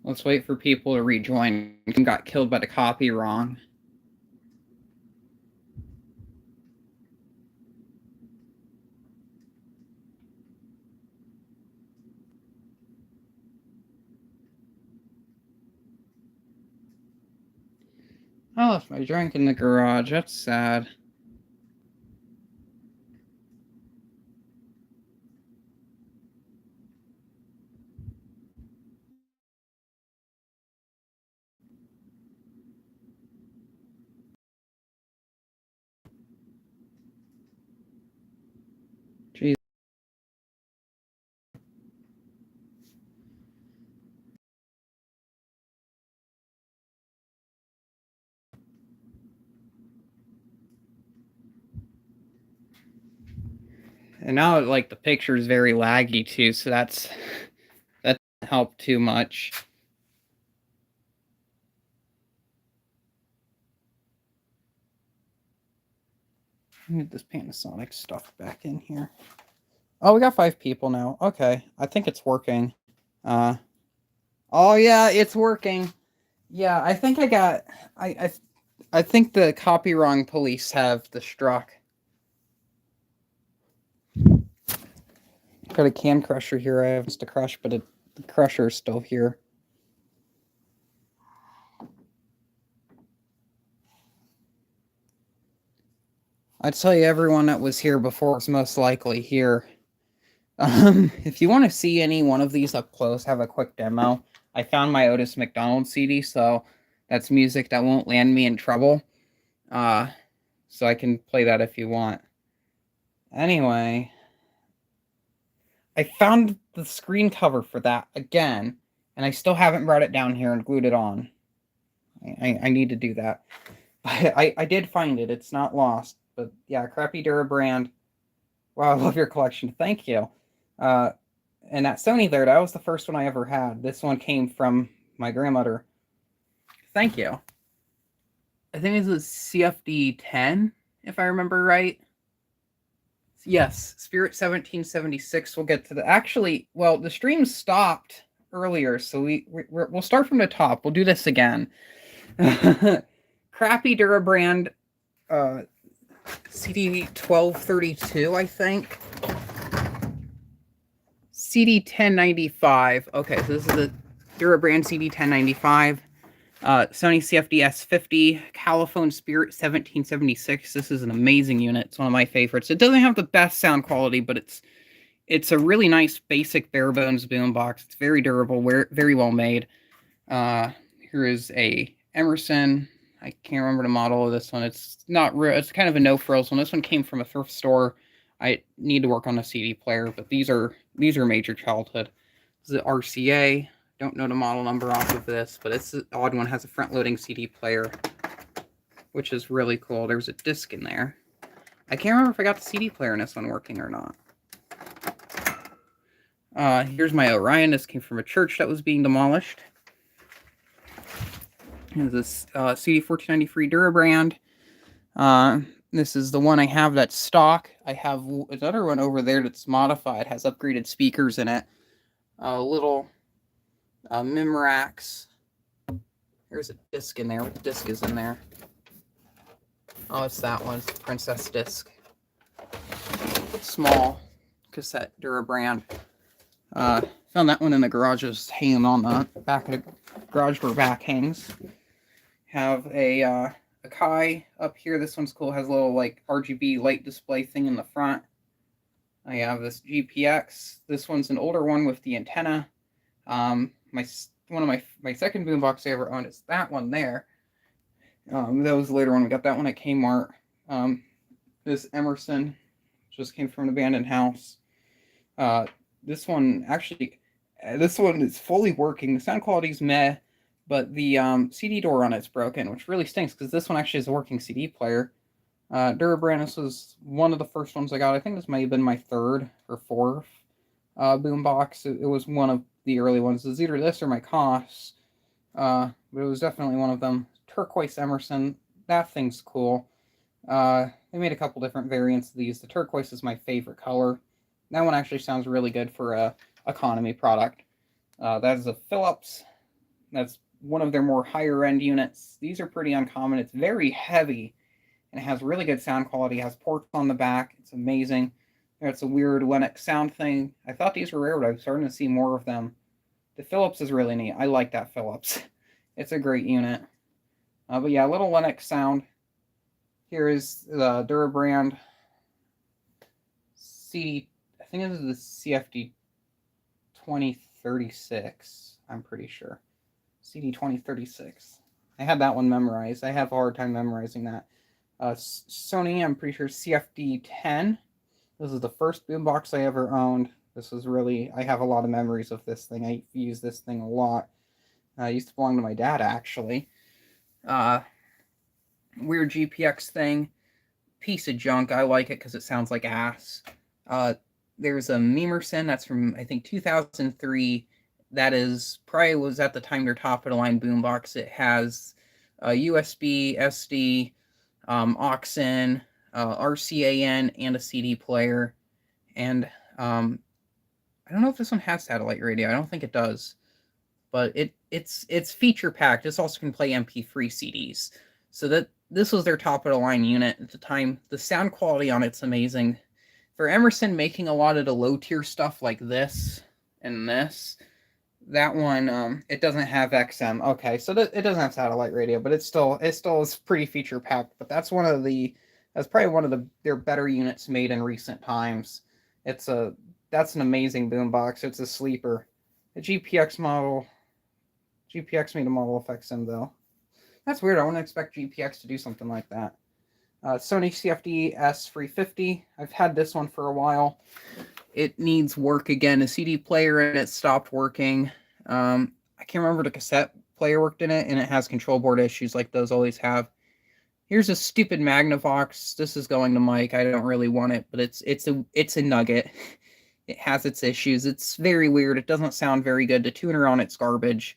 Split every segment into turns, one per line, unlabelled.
Let's wait for people to rejoin. Got killed by the copy wrong. I left my drink in the garage. That's sad. Jeez. And now, like, the picture is very laggy too, so that doesn't help too much. I need this Panasonic stuff back in here. Oh, we got 5 people now. Okay, I think it's working. Oh yeah, it's working. Yeah, I think I got. I think the copy wrong police have the struck. Got a can crusher here. I have to crush, but the crusher is still here. I'd tell you everyone that was here before is most likely here. If you want to see any one of these up close, have a quick demo. I found my Otis McDonald CD, so that's music that won't land me in trouble. So I can play that if you want. Anyway, I found the screen cover for that again, and I still haven't brought it down here and glued it on. I need to do that. I did find it. It's not lost. But yeah, crappy Dura brand. Wow, I love your collection. Thank you. And that Sony there, that was the first one I ever had. This one came from my grandmother. Thank you. I think it was CFD 10, if I remember right. Yes, Spirit 1776. We'll get to the. Actually, well, the stream stopped earlier, so we'll start from the top. We'll do this again. Crappy Dura brand CD 1232, I think. CD 1095. Okay, so this is the Dura brand CD 1095. Sony CFD S50, Caliphone Spirit 1776. This is an amazing unit. It's one of my favorites. It doesn't have the best sound quality, but it's a really nice basic bare bones boombox. It's very durable, very well made. Here is a Emerson. I can't remember the model of this one. It's not real. It's kind of a no frills one. This one came from a thrift store. I need to work on a CD player, but these are major childhood. This is the RCA. Don't know the model number off of this, but it's an odd one. Has a front-loading CD player, which is really cool. There's a disc in there. I can't remember if I got the CD player in this one working or not. Here's my Orion. This came from a church that was being demolished. Here's this CD 1493 Dura brand. This is the one I have that's stock. I have another one over there that's modified, has upgraded speakers in it. Little Mimrax. There's a disc in there. What disc is in there? Oh, it's that one. It's the Princess disc. Small cassette Dura brand. Found that one in the garage, just hanging on the back of the garage where back hangs. Have a Kai up here. This one's cool. Has a little like RGB light display thing in the front. I have this GPX. This one's an older one with the antenna. My second boombox I ever owned is that one there. That was the later one. We got that one at Kmart. This Emerson just came from an abandoned house. This one is fully working. The sound quality's meh, but the CD door on it's broken, which really stinks because this one actually is a working CD player. Dura brand, this was one of the first ones I got. I think this may have been my third or fourth boombox. It was one of the early ones. It was either this or my Koss, but it was definitely one of them. Turquoise Emerson, that thing's cool. They made a couple different variants of these. The turquoise is my favorite color. That one actually sounds really good for a economy product. That is a Philips That's one of their more higher end units. These are pretty uncommon. It's very heavy and it has really good sound quality. It has ports on the back. It's amazing. It's a weird Linux sound thing. I thought these were rare, but I'm starting to see more of them. The Philips is really neat. I like that Philips. It's a great unit. But yeah, little Linux sound. Here is the Durabrand CD. I think this is the CFD 2036. I'm pretty sure. CD 2036. I had that one memorized. I have a hard time memorizing that. Sony, I'm pretty sure CFD 10. This is the first boombox I ever owned. This was really, I have a lot of memories of this thing. I use this thing a lot. It used to belong to my dad, actually. Weird GPX thing. Piece of junk. I like it because it sounds like ass. There's a Memerson that's from, I think, 2003. That is, probably was at the time their top of the line boombox. It has USB, SD, aux-in, RCAN, and a CD player. And I don't know if this one has satellite radio. I don't think it does. But it's feature packed. This also can play MP3 CDs. So that this was their top of the line unit at the time. The sound quality on it's amazing. For Emerson making a lot of the low tier stuff like this and this, that one it doesn't have XM. Okay, so it doesn't have satellite radio, but it still is pretty feature packed. But that's probably one of their better units made in recent times. That's an amazing boombox. It's a sleeper. The GPX model. GPX made a model of XM though. That's weird. I wouldn't expect GPX to do something like that. Sony CFD S350. I've had this one for a while. It needs work again. A CD player in it stopped working. I can't remember the cassette player worked in it, and it has control board issues like those always have. Here's a stupid Magnavox. This is going to Mike. I don't really want it, but it's a nugget. It has its issues. It's very weird. It doesn't sound very good. The tuner on it's garbage.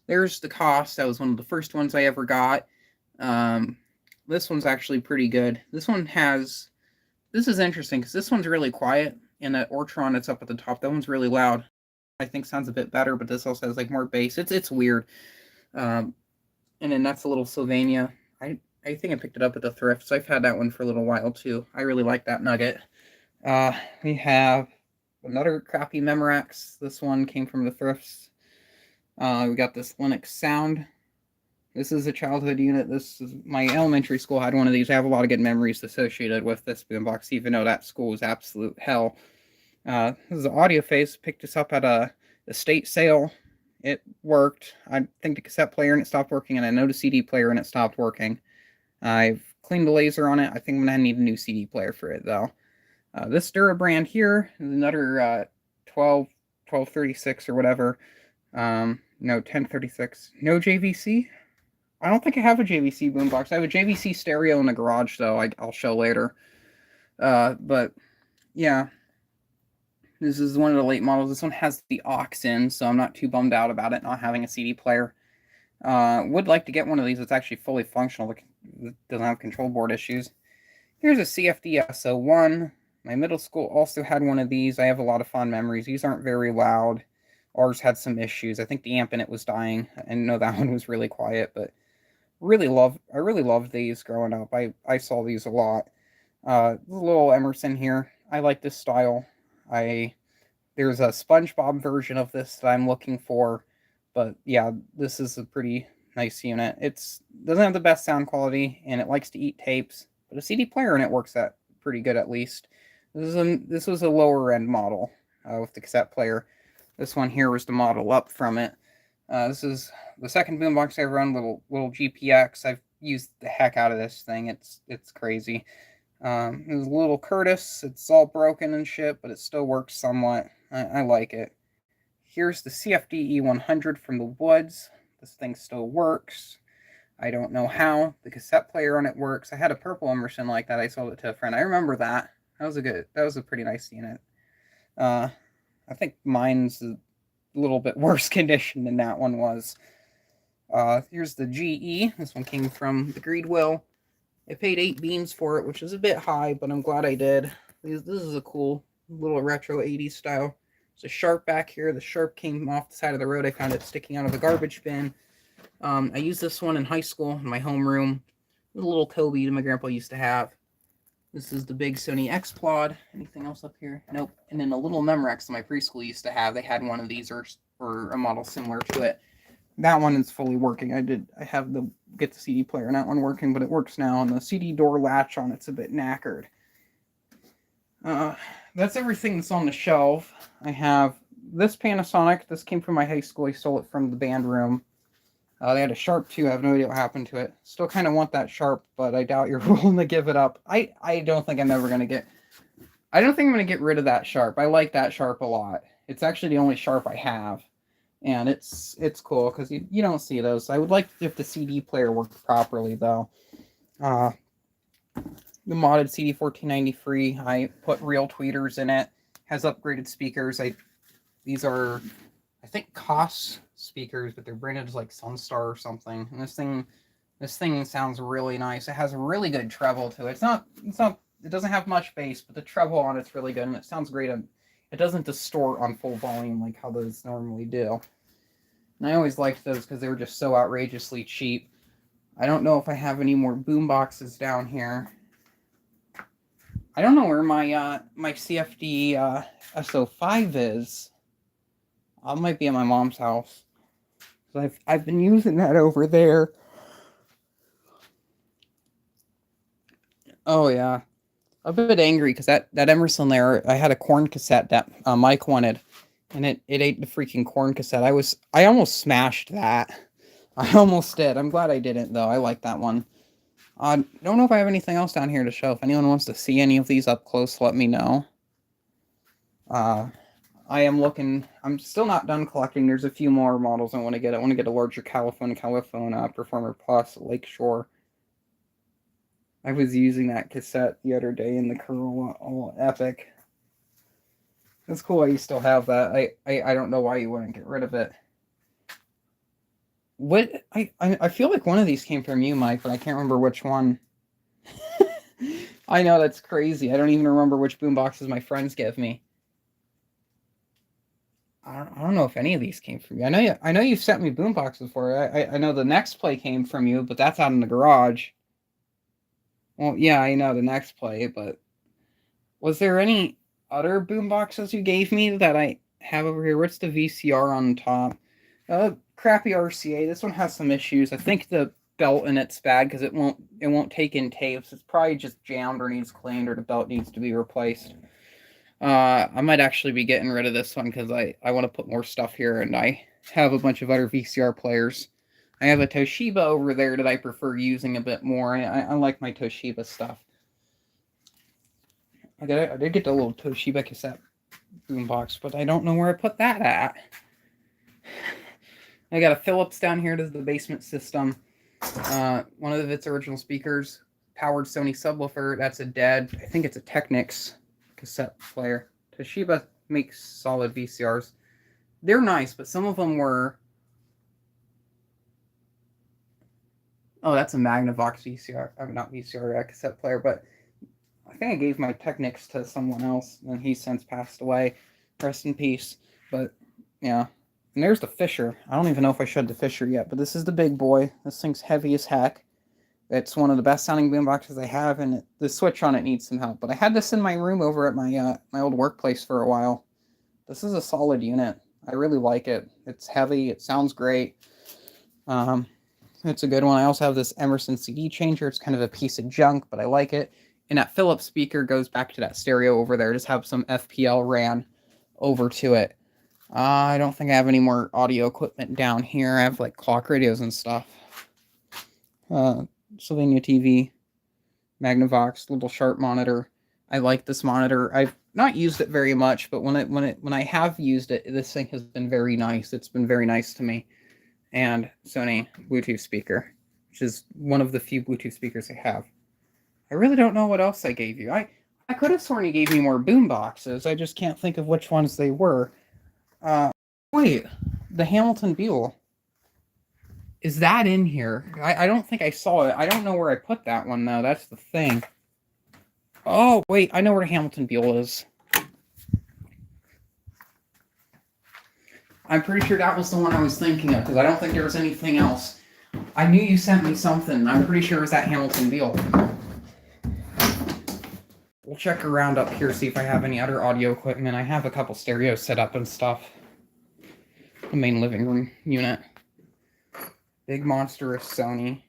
There's the cost. That was one of the first ones I ever got. This one's actually pretty good. This is interesting because this one's really quiet, and that Ortron that's up at the top, that one's really loud. I think sounds a bit better, but this also has like more bass. It's weird. And then that's a little Sylvania. I think I picked it up at the thrift, so I've had that one for a little while too. I really like that nugget. We have another crappy Memorex. This one came from the thrifts. We got this Linux Sound. This is a childhood unit. This is my elementary school had one of these. I have a lot of good memories associated with this boombox, even though that school was absolute hell. This is an audio phase. Picked this up at a estate sale. It worked. I think the cassette player and it stopped working, and I know the CD player and it stopped working. I've cleaned the laser on it. I think I'm gonna need a new CD player for it though. This Durabrand here is another 1236 or whatever. No, 1036. No JVC. I don't think I have a JVC boombox. I have a JVC stereo in the garage, though. I'll show later. But yeah, this is one of the late models. This one has the aux-in, so I'm not too bummed out about it not having a CD player. Would like to get one of these that's actually fully functional, that doesn't have control board issues. Here's a CFD SO1. My middle school also had one of these. I have a lot of fond memories. These aren't very loud. Ours had some issues. I think the amp in it was dying. I know that one was really quiet, but I really loved these growing up. I saw these a lot. Little Emerson here. I like this style. There's a SpongeBob version of this that I'm looking for, but yeah, this is a pretty nice unit. It doesn't have the best sound quality, and it likes to eat tapes, but a CD player in it works that pretty good at least. This was a lower end model with the cassette player. This one here was the model up from it. This is the second boombox I ever owned, little GPX. I've used the heck out of this thing. It's crazy. There's a little Curtis. It's all broken and shit, but it still works somewhat. I like it. Here's the CFD E100 from the woods. This thing still works. I don't know how. The cassette player on it works. I had a purple Emerson like that. I sold it to a friend. I remember that. That was a pretty nice unit. I think mine's a little bit worse condition than that one was. Here's the GE. This one came from the Greedwill. I paid 8 beans for it, which is a bit high, but I'm glad I did. This is a cool little retro 80s style. There's a Sharp back here. The Sharp came off the side of the road. I found it sticking out of the garbage bin. I used this one in high school in my homeroom. The little Kobe that my grandpa used to have. This is the big Sony X-Plod. Anything else up here? Nope. And then the little Memorex that my preschool used to have. They had one of these or a model similar to it. That one is fully working. I have the get the CD player and that one working, but it works now. And the CD door latch on it's a bit knackered. That's everything that's on the shelf. I have this Panasonic. This came from my high school. I stole it from the band room. They had a Sharp too. I have no idea what happened to it. Still kind of want that Sharp, but I doubt you're willing to give it up. I don't think I'm ever going to get... I don't think I'm going to get rid of that Sharp. I like that Sharp a lot. It's actually the only Sharp I have. And it's cool because you don't see those. I would like if the CD player worked properly, though. The modded CD1493, I put real tweeters in it. Has upgraded speakers. These are, I think, COS speakers, but they're branded as like Sunstar or something. And this thing sounds really nice. It has a really good treble to it. It doesn't have much bass, but the treble on it's really good, and it sounds great. It doesn't distort on full volume like how those normally do. And I always liked those because they were just so outrageously cheap. I don't know if I have any more boom boxes down here. I don't know where my CFD SO5 is. It might be at my mom's house. So I've been using that over there. Oh yeah, a bit angry because that Emerson there, I had a corn cassette that Mike wanted, and it ate the freaking corn cassette. I almost smashed that. I almost did. I'm glad I didn't though. I like that one. I don't know if I have anything else down here to show. If anyone wants to see any of these up close, let me know. I am looking. I'm still not done collecting. There's a few more models I want to get. I want to get a larger Caliphone Performer Plus Lakeshore. I was using that cassette the other day in the Corolla, all epic. It's cool you still have that. I don't know why you wouldn't get rid of it. What I feel like one of these came from you, Mike, but I can't remember which one. I know, that's crazy. I don't even remember which boomboxes my friends gave me. I don't know if any of these came from you. I know you've sent me boomboxes before. I know the Next Play came from you, but that's out in the garage. Well, yeah, I know the Next Play, but was there any other boomboxes you gave me that I have over here? What's the VCR on top? Crappy RCA. This one has some issues. I think the belt in it's bad because it won't take in tapes. It's probably just jammed or needs cleaned, or the belt needs to be replaced. I might actually be getting rid of this one because I want to put more stuff here, and I have a bunch of other VCR players. I have a Toshiba over there that I prefer using a bit more. I like my Toshiba stuff. I did get the little Toshiba cassette boombox, but I don't know where I put that at. I got a Philips down here. This is the basement system. One of its original speakers, powered Sony subwoofer. That's a dead, I think it's a Technics cassette player. Toshiba makes solid VCRs. They're nice, but some of them were... Oh, that's a Magnavox VCR. I mean, not VCR, cassette player, but I think I gave my Technics to someone else, and he's since passed away. Rest in peace. But, yeah. And there's the Fisher. I don't even know if I showed the Fisher yet, but this is the big boy. This thing's heavy as heck. It's one of the best sounding boomboxes I have, and the switch on it needs some help. But I had this in my room over at my my old workplace for a while. This is a solid unit. I really like it. It's heavy. It sounds great. It's a good one. I also have this Emerson CD changer. It's kind of a piece of junk, but I like it. And that Philips speaker goes back to that stereo over there. Just have some FPL ran over to it. I don't think I have any more audio equipment down here. I have like clock radios and stuff. Sylvania TV, Magnavox, little Sharp monitor. I like this monitor. I've not used it very much, but when I have used it, this thing has been very nice. It's been very nice to me. And Sony Bluetooth speaker, which is one of the few Bluetooth speakers I have. I really don't know what else I gave you. I could have sworn you gave me more boom boxes. I just can't think of which ones they were. Wait, the Hamilton Buell. Is that in here? I don't think I saw it. I don't know where I put that one, though. That's the thing. Oh, wait, I know where the Hamilton Buell is. I'm pretty sure that was the one I was thinking of, because I don't think there was anything else. I knew you sent me something. I'm pretty sure it was that Hamilton deal. We'll check around up here, see if I have any other audio equipment. I have a couple stereos set up and stuff. The main living room unit. Big monstrous Sony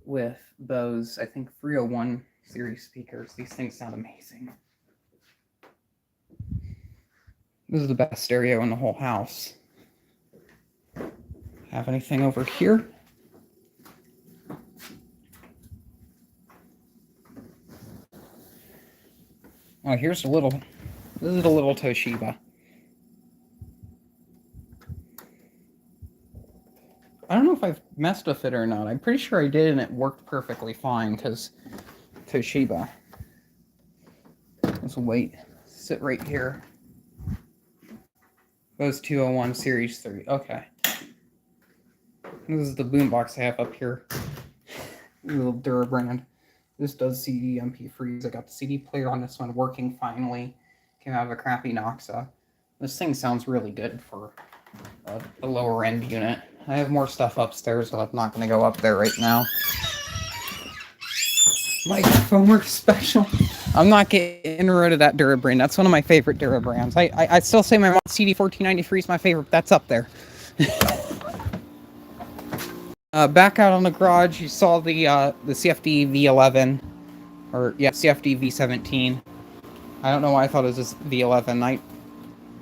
with Bose, I think 301 series speakers. These things sound amazing. This is the best stereo in the whole house. Have anything over here? Oh, here's a little, this is a little Toshiba. I don't know if I've messed with it or not. I'm pretty sure I did and it worked perfectly fine, because Toshiba. Let's wait. Sit right here. Bose 201 Series 3. Okay. This is the boombox I have up here. Little Dura brand. This does CD MP3s. I got the CD player on this one working finally. Came out of a crappy Noxa. This thing sounds really good for a lower end unit. I have more stuff upstairs, but I'm not going to go up there right now. Microphone works special. I'm not getting rid of that Dura brand. That's one of my favorite Dura brands. I still say my CD1493 is my favorite. That's up there. Back out on the garage, you saw the CFD V11, or yeah, CFD V17. I don't know why I thought it was this V11.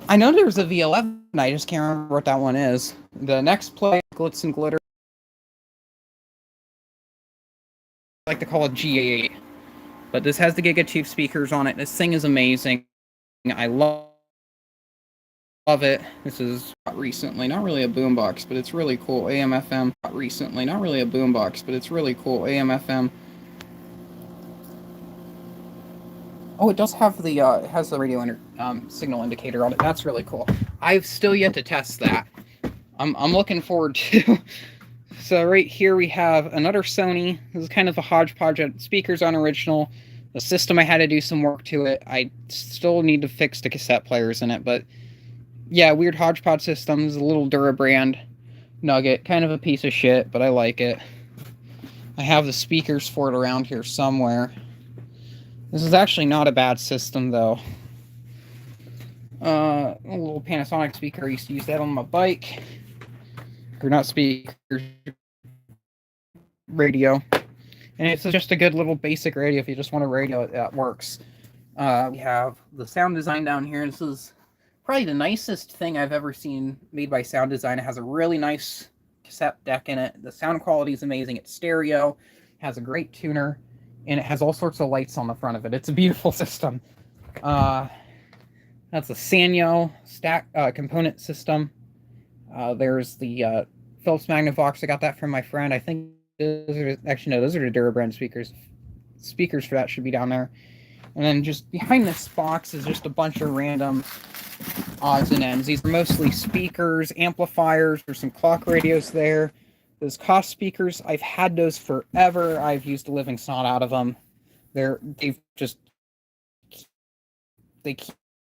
I know there's a V11. I just can't remember what that one is. The next play, Glitz and Glitter, I like to call it GA8, but this has the Giga 2 speakers on it. This thing is amazing. I love it. This is recently, not really a boombox, but it's really cool. AM/FM. Recently, not really a boombox, but it's really cool. AM/FM. Oh, it does have the it has the radio signal indicator on it. That's really cool. I've still yet to test that. I'm looking forward to. So right here we have another Sony. This is kind of a hodgepodge of speakers on original. The system, I had to do some work to it. I still need to fix the cassette players in it, but yeah, weird hodgepodge systems. A little Dura brand nugget, kind of a piece of shit, but I like it. I have the speakers for it around here somewhere. This is actually not a bad system, though. A little Panasonic speaker. I used to use that on my bike. Or not speakers, radio. And it's just a good little basic radio if you just want a radio that works. We have the sound design down here. This is probably the nicest thing I've ever seen made by Sound Design. It has a really nice cassette deck in it. The sound quality is amazing. It's stereo, has a great tuner, and it has all sorts of lights on the front of it. It's a beautiful system. That's a Sanyo stack component system. There's the Philips Magnavox. I got that from my friend. I think those are the Dura brand speakers. Speakers for that should be down there. And then just behind this box is just a bunch of random odds and ends. These are mostly speakers, amplifiers. There's some clock radios there. Those cost speakers, I've had those forever. I've used the living snot out of them. They keep